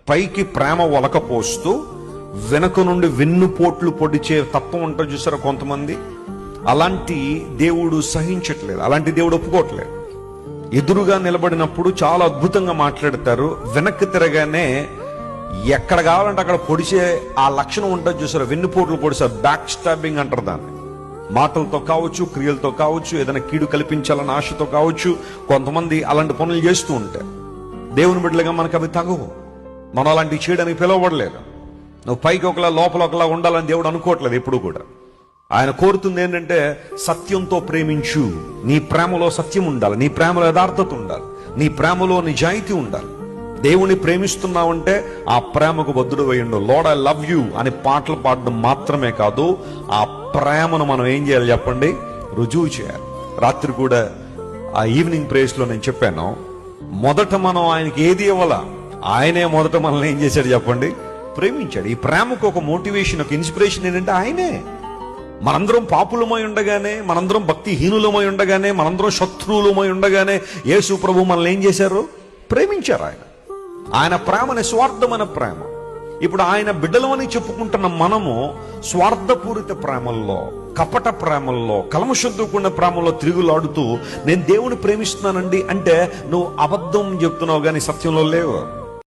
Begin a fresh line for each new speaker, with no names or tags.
పైకి ప్రేమ ఒలకపోస్తూ వెనక నుండి వెన్నుపోట్లు పొడిచే తత్వం ఉంటుంది చూసారా కొంతమంది. అలాంటి దేవుడు సహించట్లేదు, అలాంటి దేవుడు ఒప్పుకోవట్లేదు. ఎదురుగా నిలబడినప్పుడు చాలా అద్భుతంగా మాట్లాడతారు, వెనక్కి తిరగానే ఎక్కడ కావాలంటే అక్కడ పొడిచే ఆ లక్షణం ఉంటుంది చూసారా, వెన్నుపోట్లు పొడిచారు, బ్యాక్ స్టాబింగ్ అంటారు దాన్ని. మాటలతో కావచ్చు, క్రియలతో కావచ్చు, ఏదైనా కీడు కల్పించాలన్న ఆశతో కావచ్చు, కొంతమంది అలాంటి పనులు చేస్తూ ఉంటారు. దేవుని బిడ్డలుగా మనకు అవి తగవు. మనం అలాంటివి చేయడానికి పిలువబడలేదు. నువ్వు పైకి ఒకలా లోపల ఒకలా ఉండాలని దేవుడు అనుకోవట్లేదు ఎప్పుడు కూడా. ఆయన కోరుతుంది ఏంటంటే సత్యంతో ప్రేమించు. నీ ప్రేమలో సత్యం ఉండాలి, నీ ప్రేమలో యథార్థత ఉండాలి, నీ ప్రేమలో నిజాయితీ ఉండాలి. దేవుని ప్రేమిస్తున్నావంటే ఆ ప్రేమకు బద్దుడు వేయండు. లార్డ్ ఐ లవ్ యూ అని పాటలు పాడడం మాత్రమే కాదు, ఆ ప్రేమను మనం ఏం చేయాలి చెప్పండి, రుజువు చేయాలి. రాత్రి కూడా ఆ ఈవినింగ్ ప్రేయర్స్ లో నేను చెప్పాను, మొదట మనం ఆయనకి ఏది ఇవ్వాలా, ఆయనే మొదట మనల్ని ఏం చేశాడు చెప్పండి, ప్రేమించాడు. ఈ ప్రేమకు ఒక మోటివేషన్, ఒక ఇన్స్పిరేషన్ ఏంటంటే ఆయనే. మనందరం పాపులమై ఉండగానే, మనందరం భక్తిహీనులమై ఉండగానే, మనందరం శత్రువులమై ఉండగానే యేసు ప్రభు మనల్ని ఏం చేశారు, ప్రేమించారు. ఆయన ప్రేమ నిస్వార్థమైన ప్రేమ. ఇప్పుడు ఆయన బిడ్డలమని చెప్పుకుంటున్న మనము స్వార్థపూరిత ప్రేమల్లో, కపట ప్రేమల్లో, కల్మషుద్ధుకున్న ప్రేమల్లో తిరుగులాడుతూ నేను దేవుని ప్రేమిస్తున్నానండి అంటే నువ్వు అబద్ధం చెప్తున్నావు కానీ సత్యంలో లేవు.